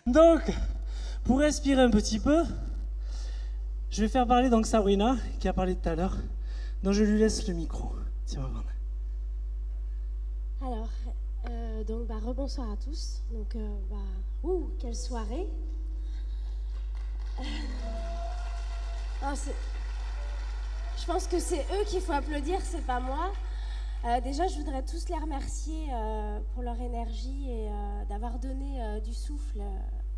Donc, pour respirer un petit peu, je vais faire parler donc Sabrina, qui a parlé tout à l'heure, donc je lui laisse le micro. Tiens, Vavrana. Alors, rebonsoir à tous. Donc, quelle soirée. Je pense que c'est eux qu'il faut applaudir, c'est pas moi. Déjà, je voudrais tous les remercier pour leur énergie et d'avoir donné du souffle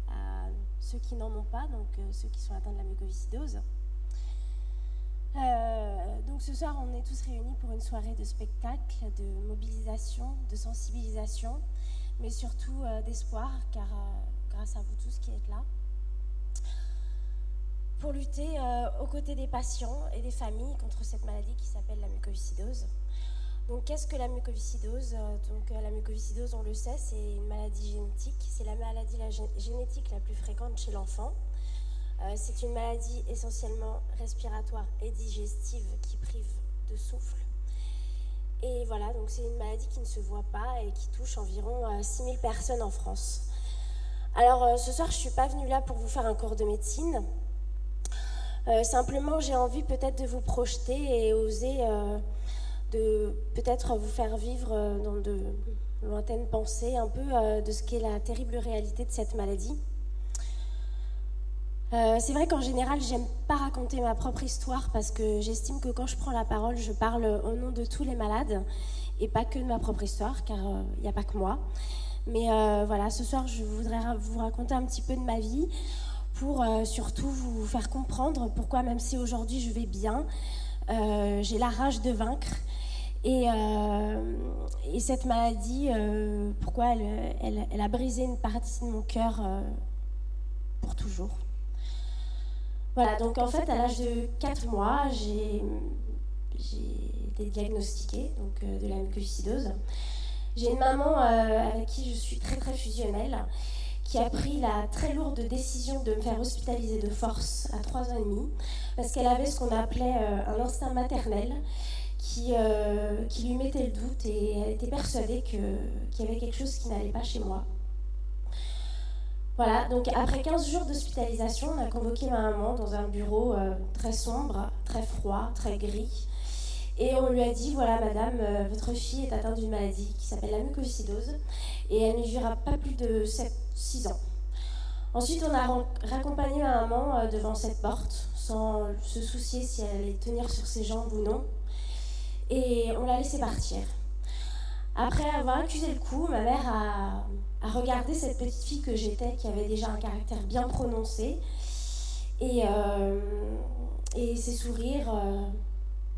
à ceux qui n'en ont pas, donc ceux qui sont atteints de la mucoviscidose. Donc ce soir, on est tous réunis pour une soirée de spectacle, de mobilisation, de sensibilisation, mais surtout d'espoir, car grâce à vous tous qui êtes là, pour lutter aux côtés des patients et des familles contre cette maladie qui s'appelle la mucoviscidose. Donc qu'est-ce que la mucoviscidose ? La mucoviscidose, on le sait, c'est une maladie génétique, c'est la maladie génétique la plus fréquente chez l'enfant. C'est une maladie essentiellement respiratoire et digestive qui prive de souffle. Et voilà, donc c'est une maladie qui ne se voit pas et qui touche environ 6000 personnes en France. Alors ce soir, je ne suis pas venue là pour vous faire un cours de médecine. Simplement, j'ai envie peut-être de vous projeter et oser de peut-être vous faire vivre dans de lointaines pensées un peu de ce qu'est la terrible réalité de cette maladie. C'est vrai qu'en général, j'aime pas raconter ma propre histoire parce que j'estime que quand je prends la parole, je parle au nom de tous les malades et pas que de ma propre histoire, car il n'y a pas que moi. Mais voilà, ce soir, je voudrais vous raconter un petit peu de ma vie pour surtout vous faire comprendre pourquoi, même si aujourd'hui je vais bien, j'ai la rage de vaincre. Et cette maladie, pourquoi elle a brisé une partie de mon cœur pour toujours. Voilà, donc en fait, à l'âge de 4 mois, j'ai été diagnostiquée de la mucoviscidose. J'ai une maman avec qui je suis très très fusionnelle, qui a pris la très lourde décision de me faire hospitaliser de force à 3 ans et demi, parce qu'elle avait ce qu'on appelait un instinct maternel qui lui mettait le doute et elle était persuadée qu'il y avait quelque chose qui n'allait pas chez moi. Voilà, donc après 15 jours d'hospitalisation, on a convoqué ma maman dans un bureau très sombre, très froid, très gris. Et on lui a dit, voilà madame, votre fille est atteinte d'une maladie qui s'appelle la mucoviscidose et elle ne vivra pas plus de 6 ans. Ensuite, on a raccompagné ma maman devant cette porte, sans se soucier si elle allait tenir sur ses jambes ou non. Et on l'a laissée partir. Après avoir accusé le coup, ma mère a regardé cette petite fille que j'étais, qui avait déjà un caractère bien prononcé, et ses sourires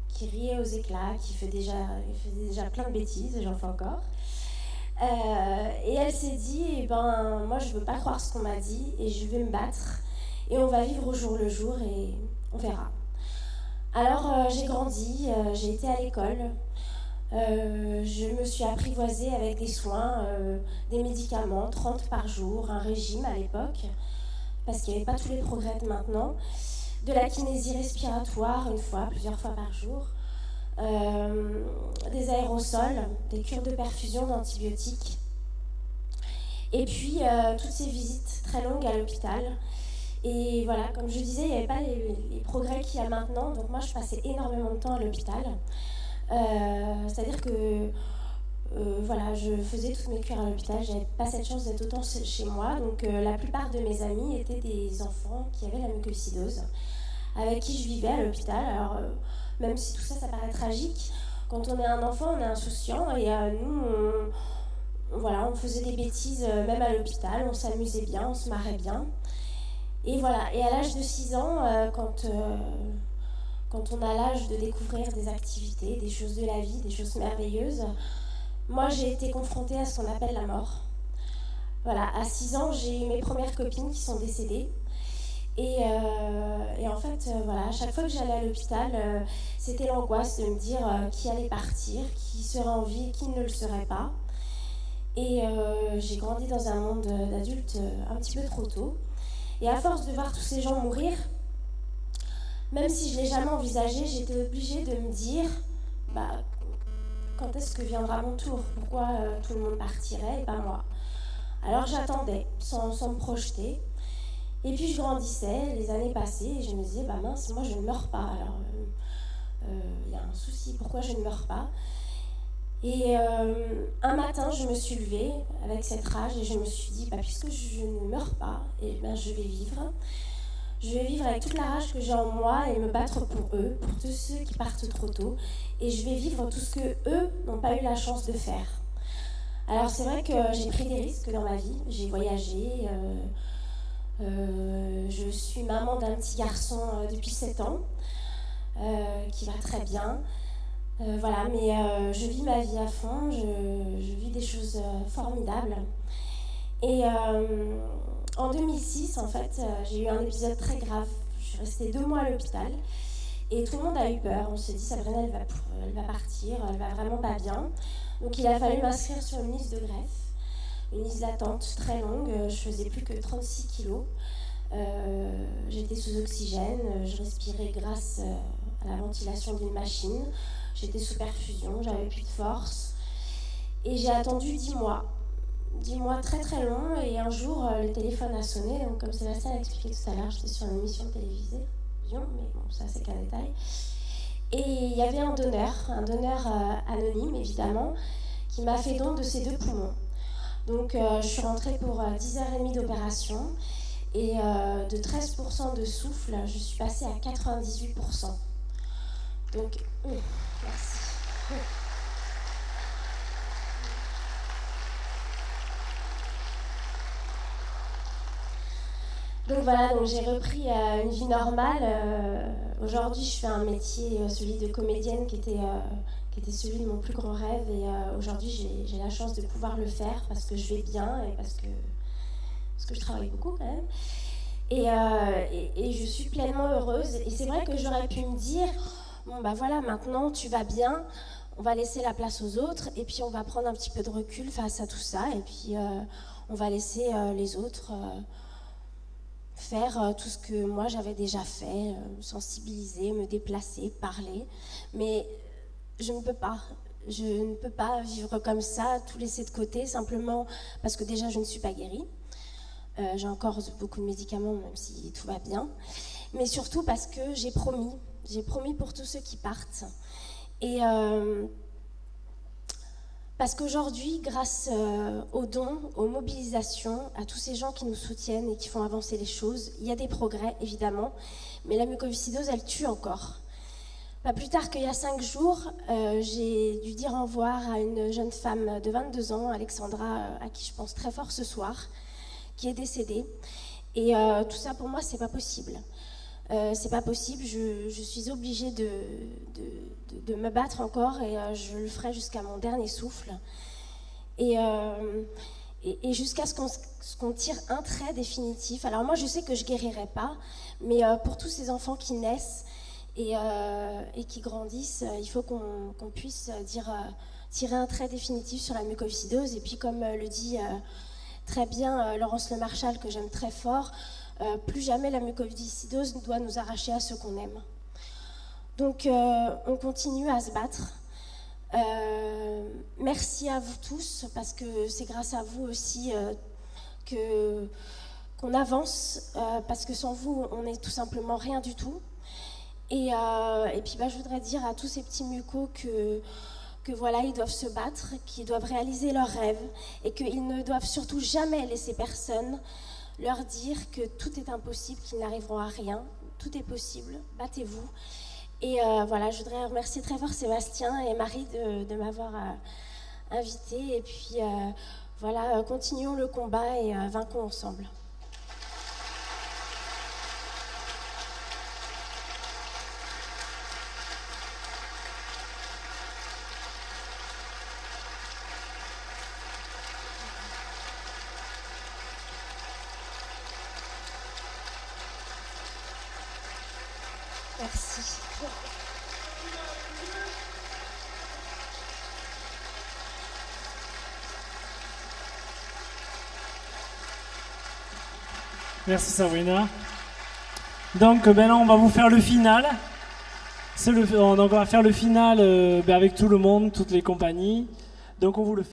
qui riaient aux éclats, il faisait déjà plein de bêtises, et j'en fais encore. Et elle s'est dit, moi je veux pas croire ce qu'on m'a dit, et je vais me battre, et on va vivre au jour le jour, et on verra. Alors j'ai grandi, j'ai été à l'école. Je me suis apprivoisée avec des soins, des médicaments, 30 par jour, un régime à l'époque, parce qu'il n'y avait pas tous les progrès de maintenant, de la kinésie respiratoire plusieurs fois par jour, des aérosols, des cures de perfusion d'antibiotiques, et puis toutes ces visites très longues à l'hôpital. Et voilà, comme je disais, il n'y avait pas les progrès qu'il y a maintenant, donc moi je passais énormément de temps à l'hôpital. C'est-à-dire que je faisais toutes mes cures à l'hôpital, j'avais pas cette chance d'être autant chez moi, donc la plupart de mes amis étaient des enfants qui avaient la mucoviscidose, avec qui je vivais à l'hôpital. Alors même si tout ça paraît tragique, quand on est un enfant, on est insouciant, et nous, on faisait des bêtises même à l'hôpital, on s'amusait bien, on se marrait bien. Et voilà, et à l'âge de 6 ans, quand on a l'âge de découvrir des activités, des choses de la vie, des choses merveilleuses, moi j'ai été confrontée à ce qu'on appelle la mort. Voilà, à 6 ans, j'ai eu mes premières copines qui sont décédées. Et en fait, à chaque fois que j'allais à l'hôpital, c'était l'angoisse de me dire qui allait partir, qui serait en vie et qui ne le serait pas. Et j'ai grandi dans un monde d'adultes un petit peu trop tôt. Et à force de voir tous ces gens mourir, même si je ne l'ai jamais envisagé, j'étais obligée de me dire quand est-ce que viendra mon tour ? Pourquoi tout le monde partirait et pas moi ? Alors j'attendais, sans me projeter. Et puis je grandissais, les années passaient, et je me disais, bah mince, moi je ne meurs pas. Alors, il y a un souci, pourquoi je ne meurs pas? Et un matin, je me suis levée avec cette rage et je me suis dit, bah, puisque je ne meurs pas, eh bien, je vais vivre. Je vais vivre avec toute la rage que j'ai en moi et me battre pour eux, pour tous ceux qui partent trop tôt. Et je vais vivre tout ce que eux n'ont pas eu la chance de faire. Alors c'est vrai que j'ai pris des risques dans ma vie, j'ai voyagé, je suis maman d'un petit garçon depuis 7 ans, qui va très bien. Voilà, mais je vis ma vie à fond, je vis des choses formidables. Et en 2006, en fait, j'ai eu un épisode très grave. Je suis restée 2 mois à l'hôpital et tout le monde a eu peur. On s'est dit, Sabrina, elle va partir, elle va vraiment pas bien. Donc il a fallu m'inscrire sur une liste de greffe, une liste d'attente très longue. Je faisais plus que 36 kilos. J'étais sous oxygène, je respirais grâce à la ventilation d'une machine. J'étais sous perfusion, j'avais plus de force. Et j'ai attendu 10 mois. 10 mois très très longs. Et un jour, le téléphone a sonné. Donc, comme Sébastien a expliqué tout à l'heure, j'étais sur une émission télévisée. Mais bon, ça c'est qu'un détail. Et il y avait un donneur anonyme évidemment, qui m'a fait don de ses 2 poumons. Donc je suis rentrée pour 10h30 d'opération. Et de 13% de souffle, je suis passée à 98%. Donc, merci. Donc voilà, donc j'ai repris une vie normale. Aujourd'hui, je fais un métier, celui de comédienne, qui était celui de mon plus grand rêve. Et aujourd'hui, j'ai la chance de pouvoir le faire parce que je vais bien et parce que je travaille beaucoup quand même. Et je suis pleinement heureuse. Et c'est vrai que j'aurais pu me dire, bon bah voilà, maintenant tu vas bien, on va laisser la place aux autres et puis on va prendre un petit peu de recul face à tout ça et puis on va laisser les autres faire tout ce que moi j'avais déjà fait, sensibiliser, me déplacer, parler. Mais je ne peux pas. Je ne peux pas vivre comme ça, tout laisser de côté, simplement parce que déjà je ne suis pas guérie. J'ai encore beaucoup de médicaments, même si tout va bien. Mais surtout parce que j'ai promis pour tous ceux qui partent. Et parce qu'aujourd'hui, grâce aux dons, aux mobilisations, à tous ces gens qui nous soutiennent et qui font avancer les choses, il y a des progrès, évidemment, mais la mucoviscidose, elle tue encore. Pas plus tard qu'il y a 5 jours, j'ai dû dire au revoir à une jeune femme de 22 ans, Alexandra, à qui je pense très fort ce soir, qui est décédée. Et tout ça, pour moi, c'est pas possible. C'est pas possible, je suis obligée de me battre encore et je le ferai jusqu'à mon dernier souffle. Et jusqu'à ce qu'on tire un trait définitif. Alors moi, je sais que je guérirai pas, mais pour tous ces enfants qui naissent et qui grandissent, il faut qu'on puisse tirer un trait définitif sur la mucoviscidose. Et puis, comme le dit très bien Laurence Lemarchal, que j'aime très fort, plus jamais la mucoviscidose doit nous arracher à ceux qu'on aime. Donc on continue à se battre. Merci à vous tous, parce que c'est grâce à vous aussi qu'on avance, parce que sans vous, on n'est tout simplement rien du tout. Et puis je voudrais dire à tous ces petits mucos que voilà, ils doivent se battre, qu'ils doivent réaliser leurs rêves et qu'ils ne doivent surtout jamais laisser personne leur dire que tout est impossible, qu'ils n'arriveront à rien. Tout est possible, battez-vous. Et voilà, je voudrais remercier très fort Sébastien et Marie de m'avoir invitée. Et puis voilà, continuons le combat et vainquons ensemble. Merci. Merci Sabrina. Donc là on va vous faire le final. Donc on va faire le final avec tout le monde, toutes les compagnies. Donc on vous le fait.